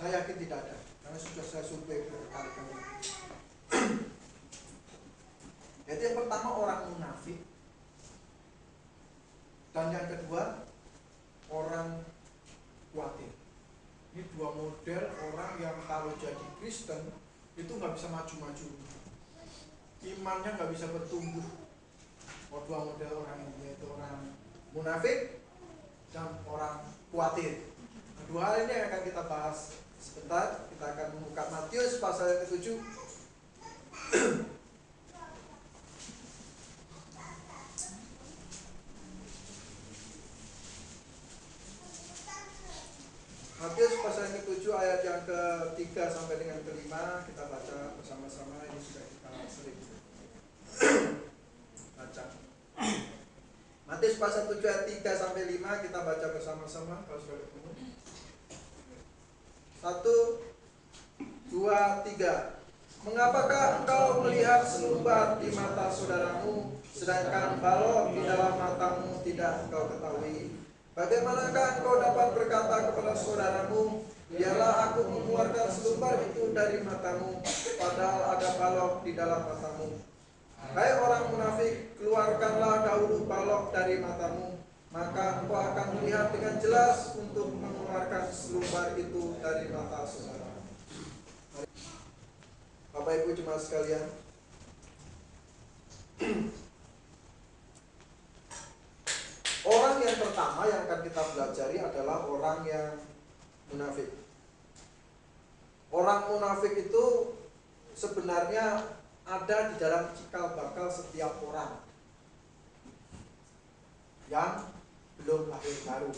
Saya yakin tidak ada, karena sudah saya survei berkali-kali. Jadi yang pertama orang munafik, dan yang kedua orang khawatir. Ini dua model orang yang kalau jadi Kristen itu nggak bisa maju-maju, imannya nggak bisa bertumbuh. Dua model orang ini, yaitu orang munafik dan orang khawatir. Dua hal ini yang akan kita bahas sebentar. Kita akan membuka Matius pasal yang ke-7. Matius pasal yang ke-7 ayat yang ke-3 sampai dengan ke-5 kita baca bersama-sama. Ini sudah kita sering baca. Matius pasal 7 ayat 3 sampai 5 kita baca bersama-sama kalau sudah ketemu. 1, 2, 3. Mengapakah engkau melihat selumbar di mata saudaramu, sedangkan balok di dalam matamu tidak engkau ketahui? Bagaimanakah engkau dapat berkata kepada saudaramu, biarlah aku mengeluarkan selumbar itu dari matamu, padahal ada balok di dalam matamu? Hai orang munafik, keluarkanlah dahulu balok dari matamu, maka engkau akan melihat dengan jelas untuk mengeluarkan selumbar itu dari mata saudara. Bapak Ibu jemaat sekalian, orang yang pertama yang akan kita pelajari adalah orang yang munafik. Orang munafik itu sebenarnya ada di dalam cikal bakal setiap orang yang belum lahir baru.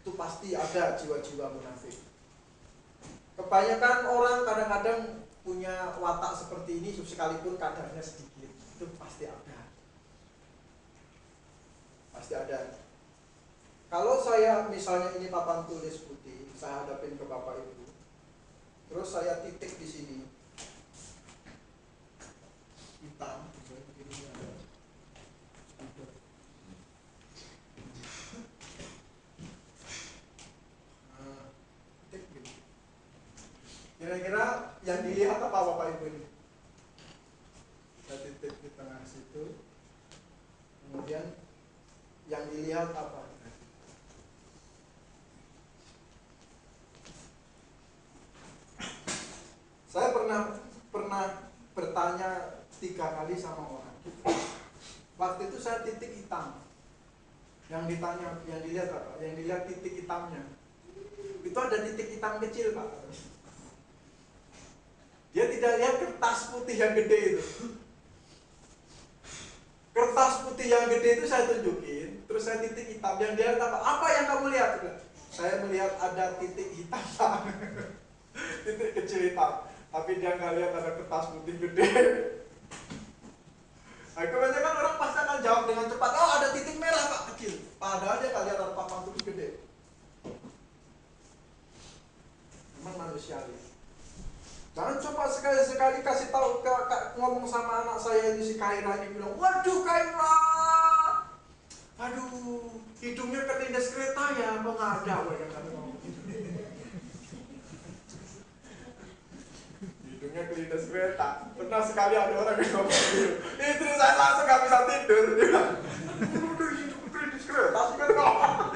Itu pasti ada jiwa-jiwa munafik. Kebanyakan orang kadang-kadang punya watak seperti ini, sekalipun kadarnya sedikit. Itu pasti ada. Pasti ada. Kalau saya misalnya ini papan tulis putih, saya hadapin ke Bapak Ibu, terus saya titik di sini hitam, kira-kira yang dilihat apa Bapak Ibu ini? Saya titik di tengah situ, kemudian yang dilihat apa? Saya pernah bertanya 3 kali sama orang. Waktu itu saya titik hitam. Yang ditanya, yang dilihat apa? Yang dilihat titik hitamnya. Itu ada titik hitam kecil, Pak. Dia tidak lihat kertas putih yang gede itu. Kertas putih yang gede itu saya tunjukin, terus saya titik hitam. Yang dia lihat apa? Apa yang kamu lihat? Saya melihat ada titik hitam. Titik kecil hitam. Tapi dia nggak lihat ada kertas putih gede. Nah, kebanyakan orang pasti akan jawab dengan cepat, oh ada titik merah Pak kecil. Padahal dia nggak lihat ada papan tulis gede. Memang manusiawi. Jangan coba sekali-sekali kasih tahu ngomong sama anak saya ini si Kaira ini bilang, waduh Kaira, aduh hidungnya ketindas kereta ya, kok nggak ada hidungnya kelindas kereta. Pernah sekali ada orang yang ngomong gitu, istri saya langsung nggak bisa tidur. Dia bilang, aduh hidung kelindas kereta sih kan ngomong.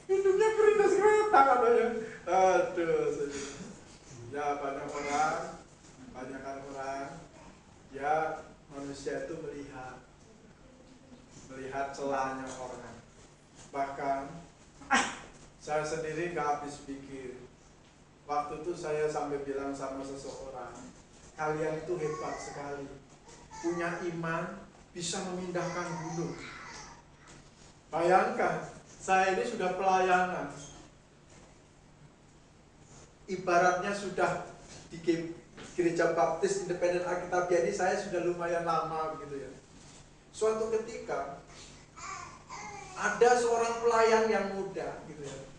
Hidungnya kelindas kereta katanya. Aduh, ya banyakkan orang, ya manusia itu melihat celahnya orang. Bahkan saya sendiri nggak habis pikir. Waktu itu saya sampai bilang sama seseorang, kalian itu hebat sekali, punya iman bisa memindahkan gunung. Bayangkan, saya ini sudah pelayanan, ibaratnya sudah di gereja baptis independen Alkitabiah ini saya sudah lumayan lama gitu ya. Suatu ketika ada seorang pelayan yang muda gitu ya.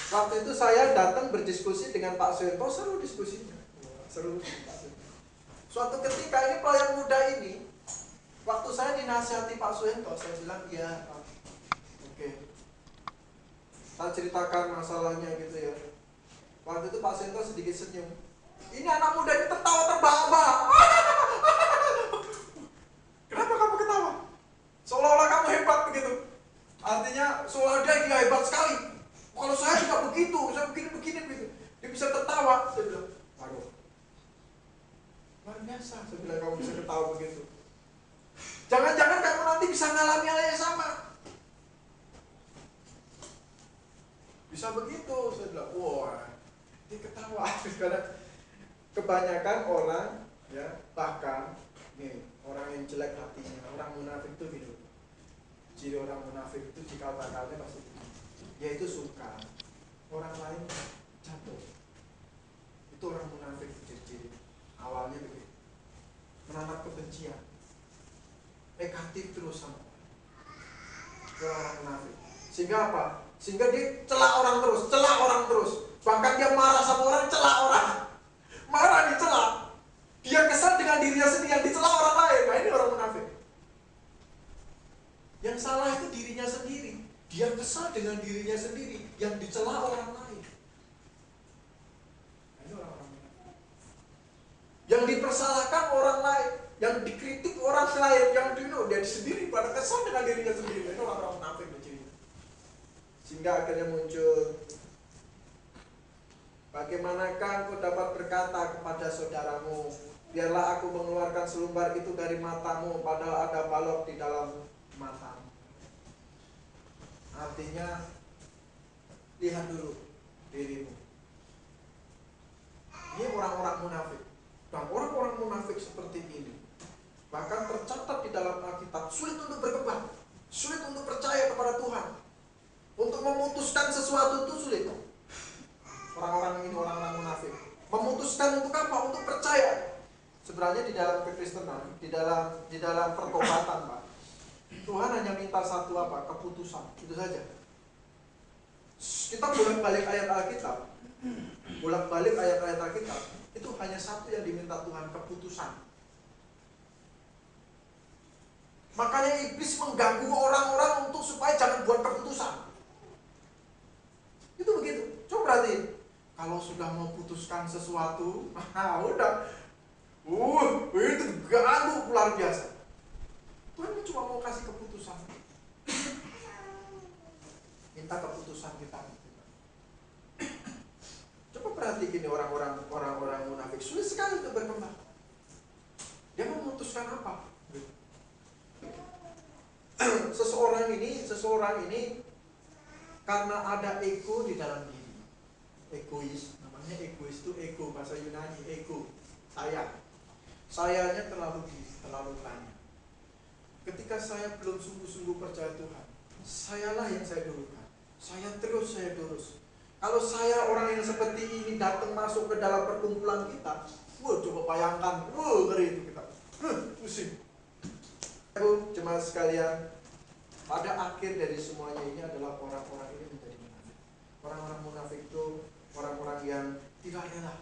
Waktu itu saya datang berdiskusi dengan Pak Suhento, seru diskusinya. Seru Pak Suhento. Suatu ketika ini pelayan muda ini, waktu saya dinasihati Pak Suhento, saya bilang, iya Pak, oke. Tak ceritakan masalahnya gitu ya. Waktu itu Pak Sento sedikit senyum. Ini anak muda ini tertawa terbahak-bahak. Kenapa kamu ketawa? Seolah-olah kamu hebat begitu. Artinya seolah dia hebat sekali. Kalau saya tidak begitu, saya begini begitu. Dia bisa tertawa. Saya bilang, waduh, luar biasa. Saya bilang kamu bisa ketawa begitu. Jangan-jangan kamu nanti bisa ngalami hal yang sama. Bisa begitu. Saya bilang, wah, dia ketawa. Karena kebanyakan orang, ya, bahkan nih, orang yang jelek hatinya, orang munafik itu gitu. Ciri orang munafik itu jika bakalnya pasti dia itu suka orang lain jatuh. Itu orang munafik ciri-ciri awalnya begitu. Menanam kebencian, negatif terus sama orang munafik. Sehingga apa? Sehingga dia celak orang terus. Bahkan dia marah sama orang, celak orang. Marah dicelak. Dia kesal dengan dirinya sendiri, yang dicela orang lain. Nah, ini orang munafik. Yang salah itu dirinya sendiri. Dia kesal dengan dirinya sendiri, yang dicela orang lain. Nah, ini orang-orang munafik. Yang dipersalahkan orang lain, yang dikritik orang lain, yang dia sendiri pada kesal dengan dirinya sendiri. Nah, ini orang-orang munafik. Sehingga akhirnya muncul, bagaimanakah engkau dapat berkata kepada saudaramu, biarlah aku mengeluarkan selumbar itu dari matamu, padahal ada balok di dalam matamu. Artinya, lihat dulu dirimu. Ini orang-orang munafik. Dan orang-orang munafik seperti ini bahkan tercatat di dalam Alkitab, sulit untuk berkembang, sulit untuk percaya kepada Tuhan. Untuk memutuskan sesuatu itu sulit. Orang-orang ini orang-orang munafik. Memutuskan untuk apa? Untuk percaya. Sebenarnya di dalam kekristenan, di dalam pertobatan, Pak, Tuhan hanya minta satu apa? Keputusan. Itu saja. Kita bolak-balik ayat Alkitab. Bolak-balik ayat-ayat Alkitab. Itu hanya satu yang diminta Tuhan, keputusan. Makanya iblis mengganggu orang-orang untuk supaya jangan buat keputusan. Itu begitu. Coba perhatiin. Kalau sudah mau putuskan sesuatu, udah. Itu ganggu luar biasa. Tuhan cuma mau kasih keputusan. Minta keputusan kita. Coba perhatiin ini orang-orang munafik. Sulit sekali untuk berkembang. Dia memutuskan apa? Seseorang ini karena ada ego di dalam diri. Egois, namanya egois itu ego, bahasa Yunani, ego. Sayanya terlalu banyak. Ketika saya belum sungguh-sungguh percaya Tuhan, sayalah yang saya dulukan. Saya terus. Kalau saya orang yang seperti ini datang masuk ke dalam perkumpulan kita, coba bayangkan, ngeri itu kita. Pusing. Jemaat sekalian, pada akhir dari semuanya ini adalah orang-orang ini menjadi munafik. Orang-orang munafik itu orang-orang yang tidak rela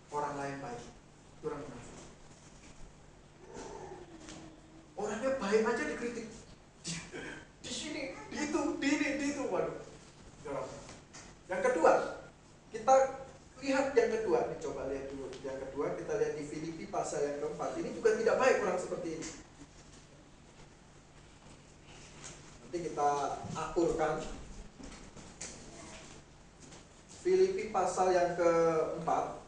orang lain baik. Itu orang munafik. Orangnya baik aja dikritik. Di sini, di itu, waduh. Yang kedua, kita lihat yang kedua. Coba lihat dulu. Yang kedua kita lihat di Filipi pasal yang keempat. Ini juga tidak baik orang seperti ini. Nanti kita akurkan. Filipi pasal yang keempat.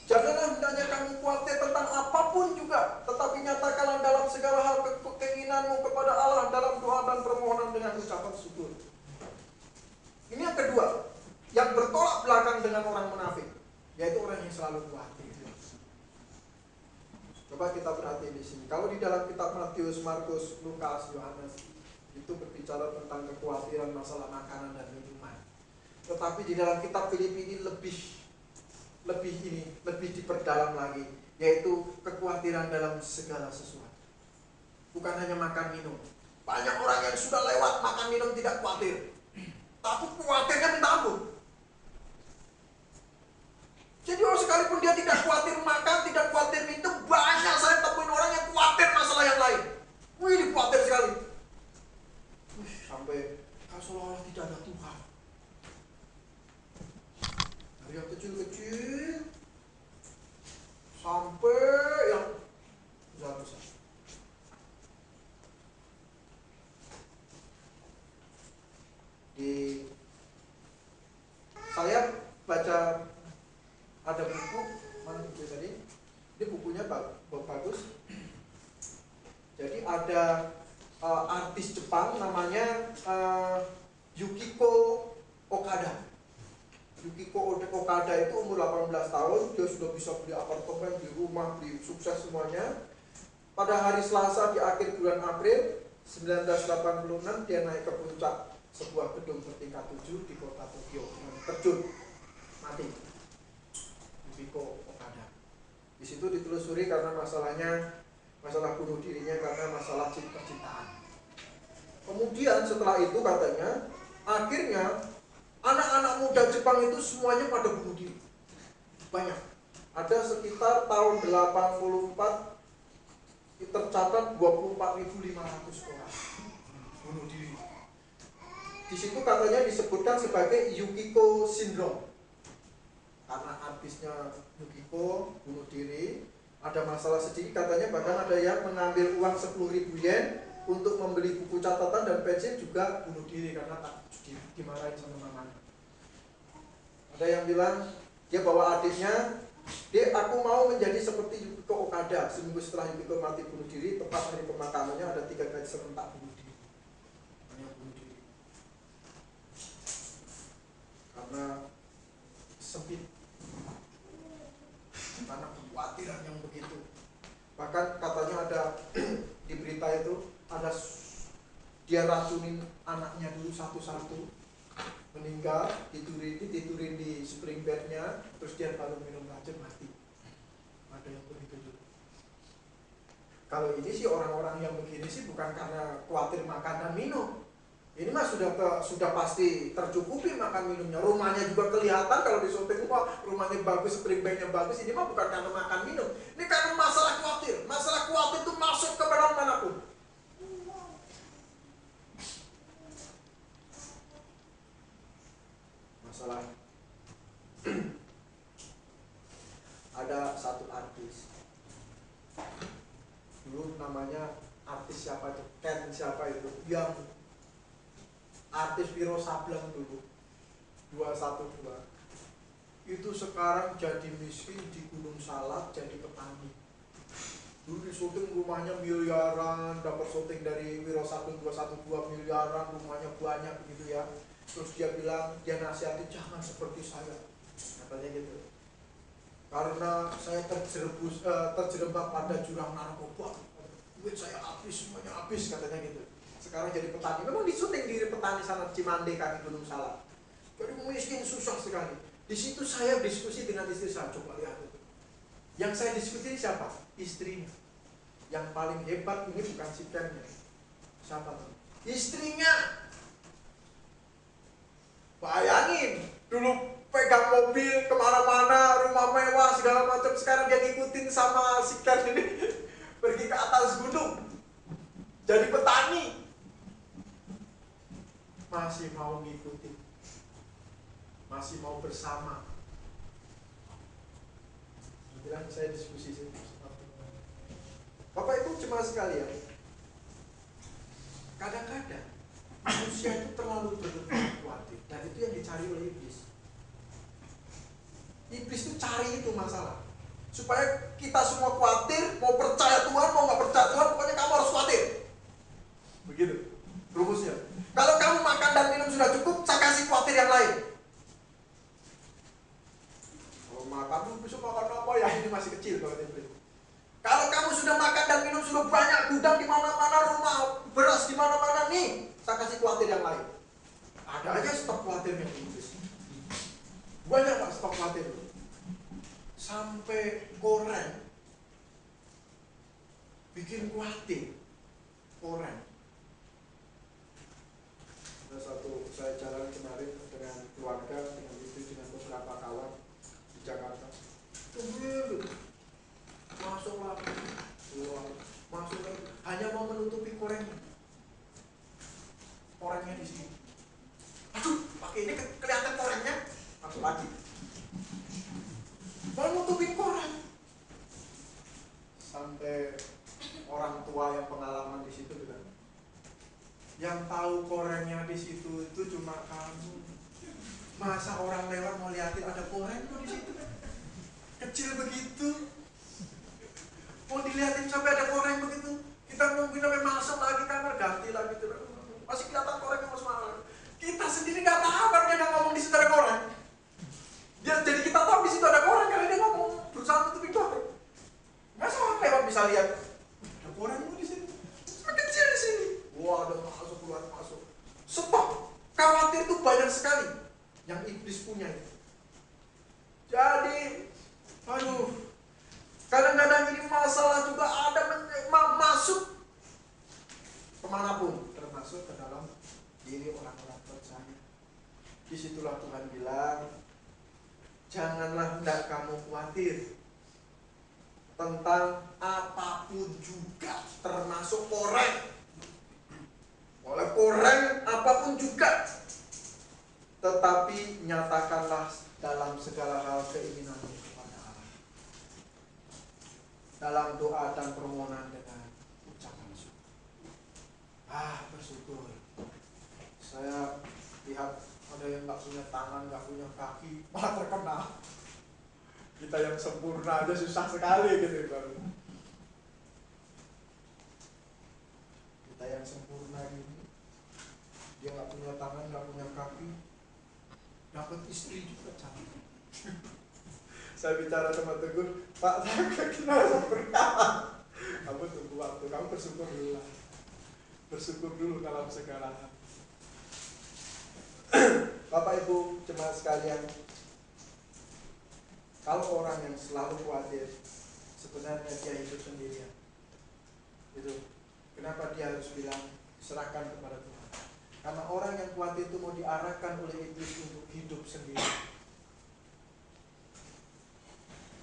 Janganlah hendaknya kamu khawatir tentang apapun juga, tetapi nyatakanlah dalam segala hal keinginanmu kepada Allah dalam doa dan permohonan dengan ucapan syukur. Ini yang kedua, yang bertolak belakang dengan orang munafik, yaitu orang yang selalu khawatir. Coba kita perhatiin di sini. Kalau di dalam kitab Matius, Markus, Lukas, Yohanes itu berbicara tentang kekhawatiran masalah makanan dan minuman. Tetapi di dalam kitab Filipi ini lebih diperdalam lagi, yaitu kekhawatiran dalam segala sesuatu. Bukan hanya makan minum. Banyak orang yang sudah lewat makan minum tidak khawatir, tapi khawatirnya minta ampun. Jadi orang sekalipun dia tidak khawatir makan, tidak khawatir minum, banyak saya temuin orang yang khawatir masalah yang lain. Wih, khawatir sekali. sampai seolah-olah tidak ada Tuhan. Dari yang kecil-kecil sampai yang besar-besar. Saya baca ada buku, mana buku tadi? Ini bukunya bagus. Jadi ada artis Jepang namanya Yukiko Okada. Yukiko Okada itu umur 18 tahun, dia sudah bisa beli apartemen, beli rumah, beli sukses semuanya. Pada hari Selasa di akhir bulan April 1986 dia naik ke puncak sebuah gedung bertingkat 7 di kota Tokyo, terjun mati. Yukiko Okada. Di situ ditelusuri karena masalah bunuh dirinya karena masalah percintaan. Kemudian setelah itu katanya akhirnya anak-anak muda Jepang itu semuanya pada bunuh diri. Banyak. Ada sekitar tahun 84 tercatat 24.500 orang bunuh diri. Di situ katanya disebutkan sebagai Yukiko Syndrome. Karena artisnya Yukiko bunuh diri, ada masalah sedikit katanya, bahkan ada yang mengambil uang 10.000 yen untuk membeli buku catatan dan pensil juga bunuh diri karena tak dimarahin sama mamanya. Ada yang bilang dia bawa adiknya, "Dek, aku mau menjadi seperti Yukiko Okada." Seminggu setelah Yukiko mati bunuh diri, tepat hari pemakamannya ada 3 kali serentak bunuh diri. Hanya bunuh diri. Karena sempit, karena kekhawatiran yang begitu. Bahkan katanya ada di berita itu ada dia racunin anaknya dulu satu-satu, meninggal, ditidurin di spring bednya, terus dia baru minum racun mati. Ada yang begitu juga. Kalau ini sih orang-orang yang begini sih bukan karena khawatir makan dan minum. Ini mah sudah pasti tercukupi makan minumnya. Rumahnya juga kelihatan kalau di syuting, wah rumahnya bagus, spring bednya bagus. Ini mah bukan karena makan minum. Ini karena masalah khawatir. Masalah khawatir itu masuk ke manapun. Masalah. Ada satu artis. Dulu namanya artis siapa itu? Ken siapa itu? Yang artis Wiro Sableng dulu 212 itu sekarang jadi miskin di Gunung Salak, jadi petani. Dulu di syuting rumahnya miliaran, dapat syuting dari Wiro Sableng 212 miliaran, rumahnya banyak begitu ya. Terus dia bilang, dia nasihati jangan seperti saya, katanya gitu. Karena saya terjerembab pada jurang narkoba, duit saya habis, semuanya habis, katanya gitu. Sekarang jadi petani, memang di syuting di petani sana Cimande kaki Gunung Salak. Jadi miskin susah sekali. Di situ saya diskusi dengan istri saya, coba lihat itu. Yang saya diskusi siapa? Istrinya. Yang paling hebat ini bukan si Kennya. Siapa tuh? Istrinya. Bayangin, dulu pegang mobil kemana-mana, rumah mewah segala macam. Sekarang dia ngikutin sama si Ken ini pergi ke atas gunung, jadi petani. Masih mau ngikutin, masih mau bersama. Bilang saya diskusi sih. Bapak Ibu cuma sekalian, kadang-kadang manusia itu terlalu berlebihan khawatir, dan itu yang dicari oleh iblis. Iblis itu cari itu masalah, supaya kita semua khawatir, mau percaya Tuhan, mau nggak percaya Tuhan, pokoknya kamu harus khawatir. Begitu rumusnya. Kalau kamu makan dan minum sudah cukup, saya kasih khawatir yang lain. Kalau makan, bisa makan apa ya? Ini masih kecil kalau iblis. Kalau kamu sudah makan dan minum sudah banyak, gudang di mana-mana, rumah, beras di mana-mana, nih, saya kasih khawatir yang lain. Ada aja stok khawatirnya iblis. Banyak pak stok khawatir. Sampai koreng bikin khawatir. Koreng. Ada satu, saya jalan kemarin dengan keluarga, dengan istri, dengan beberapa kawan di Jakarta. Masuklah, masuk hanya mau menutupi korengnya. Korengnya oke, ini kelihatan korennya, masuk lagi. Mau nutupin koren. Sampai orang tua yang pengalaman di situ bilang, yang tahu korennya di situ itu cuma kamu. Masa orang lewat mau liatin ada koren kok di situ? Kecil begitu. Mau dilihatin sampai ada koren begitu. Kita nungguin sampai masuk lagi kamar, ganti lagi tuh. Masih kelihatan korennya mas malam. Kita sendiri nggak tahu karena dia nggak ngomong di situ ada koren. Jadi kita tahu di situ ada koren karena dia ngomong berusaha tutupin koren. Masa orang lewat bisa lihat ada korenmu di sini? Cuma kecil di sini. Wah, ada masuk keluar masuk. Stop. Khawatir itu banyak sekali yang iblis punya itu. Jadi, aduh. Kadang-kadang ini masalah juga ada masuk kemanapun, termasuk ke dalam diri orang-orang percaya. Disitulah Tuhan bilang, janganlah hendak kamu khawatir tentang apapun juga, termasuk koren. Oleh koren apapun juga, tetapi nyatakanlah dalam segala hal keinginanmu kepada Allah, dalam doa dan permohonan dengan ucapan syukur. Bersyukur. Saya lihat ada yang nggak punya tangan, nggak punya kaki, malah terkenal. Kita yang sempurna aja susah sekali gitu baru. Kita yang sempurna ini, dia nggak punya tangan, nggak punya kaki, dapat istri juga cantik. Saya bicara sama Teguh, Pak, saya kenal sempurna. Kamu tunggu waktu, kamu bersyukur dulu lah. Bersyukur dulu dalam segala hal. Bapak Ibu jemaat sekalian, kalau orang yang selalu khawatir, sebenarnya dia hidup sendirian. Itu kenapa dia harus bilang serahkan kepada Tuhan? Karena orang yang khawatir itu mau diarahkan oleh iblis untuk hidup sendiri.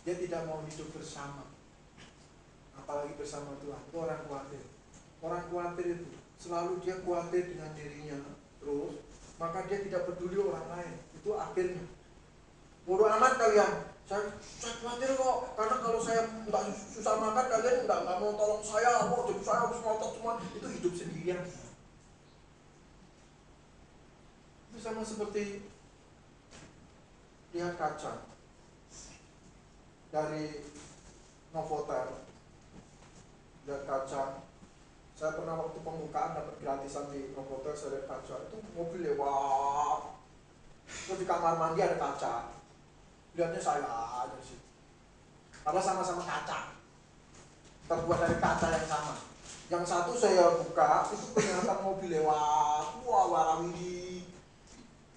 Dia tidak mau hidup bersama, apalagi bersama Tuhan. Itu orang khawatir. Orang khawatir itu selalu dia khawatir dengan dirinya terus, maka dia tidak peduli orang lain. Itu akhirnya bodoh amat kalian. Saya khawatir kok, karena kalau saya nggak susah makan, kalian nggak mau tolong saya, jadi saya harus ngotot semua. Itu hidup sendirian. Itu sama seperti lihat kaca dari Novotel. Lihat kaca. Saya pernah waktu pembukaan dapat gratisan di Novotel, saya lihat kaca. Itu mobil lewat. Terus di kamar mandi ada kaca. Lihatnya saya aja sih. Karena sama-sama kaca, terbuat dari kaca yang sama. Yang satu saya buka, itu kelihatan mobil lewat. Wah, warawiri.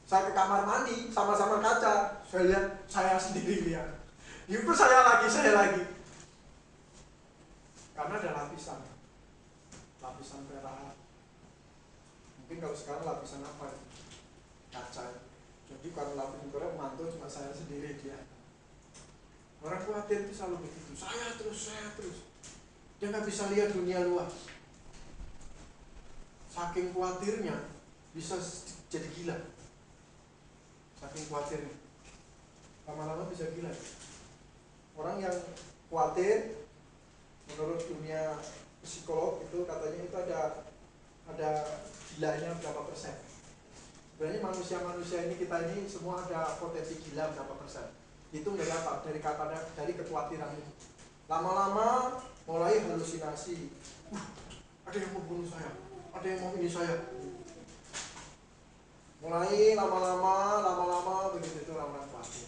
Saya ke kamar mandi, sama-sama kaca. Saya lihat, saya sendiri lihat. Itu saya lagi. Karena ada lapisan perak. Mungkin kalau sekarang lapisan apa? Kaca. Jadi kalau lapisan perak mantul cuma saya sendiri dia. Orang khawatir itu selalu begitu. Saya terus. Dia nggak bisa lihat dunia luas. Saking khawatirnya bisa jadi gila. Saking khawatirnya, lama-lama bisa gila. Orang yang khawatir, menurut dunia psikolog itu katanya itu ada gilanya berapa persen. Sebenarnya manusia ini kita ini semua ada potensi gila berapa persen. Itu dari apa? Dari kekhawatiran itu. Lama-lama mulai halusinasi. Ada yang mau bunuh saya, ada yang mau ini saya. Mulai lama-lama begitu itu orang khawatir.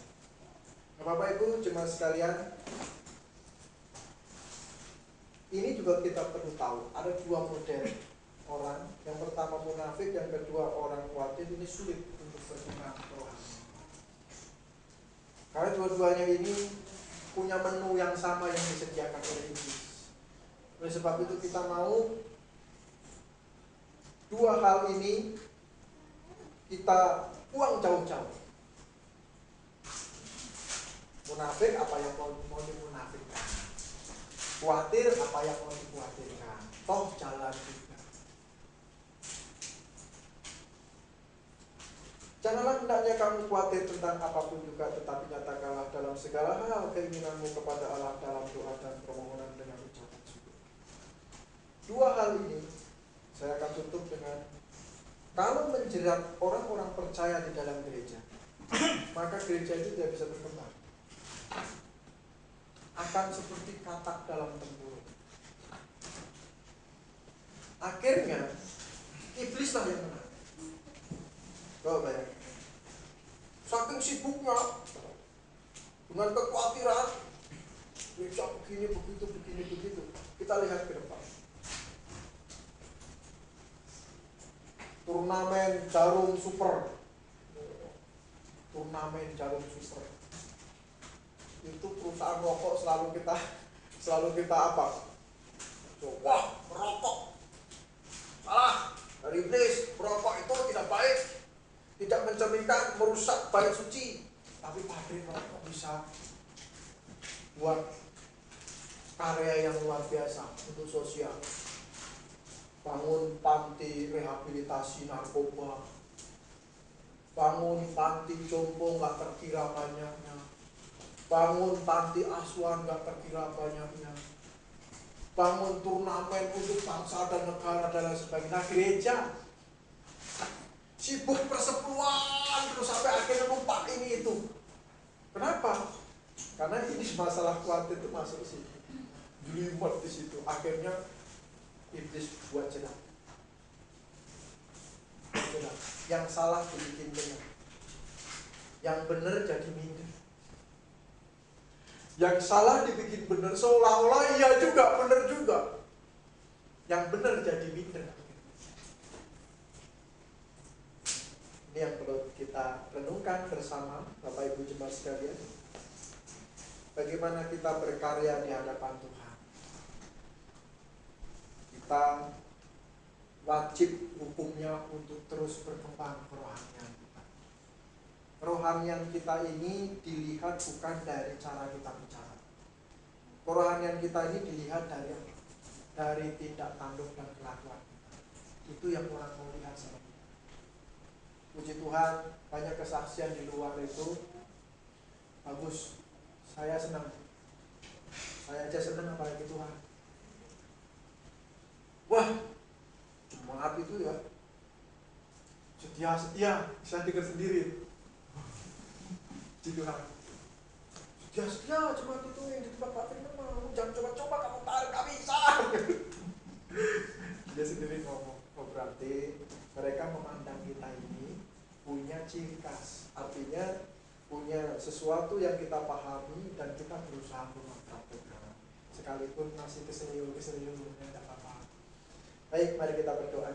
Bapak Ibu jemaat sekalian, ini juga kita perlu tahu, ada dua model orang. Yang pertama munafik, yang kedua orang khawatir. Ini sulit untuk berkembang rohani. Karena dua-duanya ini punya menu yang sama yang disediakan oleh iblis. Oleh sebab itu kita mau dua hal ini kita buang jauh-jauh. Munafik apa yang mau dimunafikkan, khawatir apa yang mau dikhawatirkan. Toh jalan juga. Janganlah hendaknya kamu khawatir tentang apapun juga, tetapi nyatakanlah dalam segala hal keinginanmu kepada Allah dalam doa dan permohonan dengan ucapan syukur. Dua hal ini saya akan tutup dengan, kalau menjerat orang-orang percaya di dalam gereja, maka gereja itu tidak bisa berkembang. Akan seperti katak dalam tempurung. Akhirnya iblislah yang menang. Coba bayangkan. Saking sibuknya dengan kekhawatiran, bisa begini, begitu. Kita lihat ke depan. Turnamen jarum super. Itu perusahaan rokok selalu kita apa? Wah, merokok. Salah. Dari iblis, merokok itu tidak baik. Tidak mencerminkan, merusak bait suci. Tapi pabrik rokok bisa buat karya yang luar biasa untuk sosial. Bangun panti rehabilitasi narkoba, bangun panti jompo nggak terkira banyaknya, bangun panti asuhan nggak terkira banyaknya, bangun turnamen untuk bangsa dan negara dan lain sebagainya. Nah, gereja sibuk persepuluhan terus sampai akhirnya lupa ini itu. Kenapa? Karena ini masalah khawatir itu masuk ke situ, jelimet di situ. Akhirnya iblis buat jenak. Yang salah dibikin benar, yang benar jadi minder. Yang salah dibikin benar, seolah-olah iya juga, benar juga. Yang benar jadi minder. Ini yang perlu kita renungkan bersama, Bapak Ibu jemaat sekalian. Bagaimana kita berkarya di hadapan Tuhan. Kita wajib hukumnya untuk terus berkembang kerohanian kita. Kerohanian kita ini dilihat bukan dari cara kita bicara. Kerohanian kita ini dilihat dari apa? Dari tindak tanduk dan kelakuan kita. Itu yang orang mau lihat sama kita. Puji Tuhan, banyak kesaksian di luar itu bagus. Saya senang. Saya aja senang, apalagi Tuhan. Wah, jemaat itu ya setia, saya dengar sendiri di Tuhan. Setia jemaat itu yang di tempat Pak Firman mau, jangan coba-coba kamu tarik, gak bisa. Dia sendiri ngomong, oh berarti mereka memandang kita ini punya ciri khas, artinya punya sesuatu yang kita pahami dan kita berusaha mempraktikkan, sekalipun masih kesenyum tidak apa-apa. Baik, mari kita berdoa.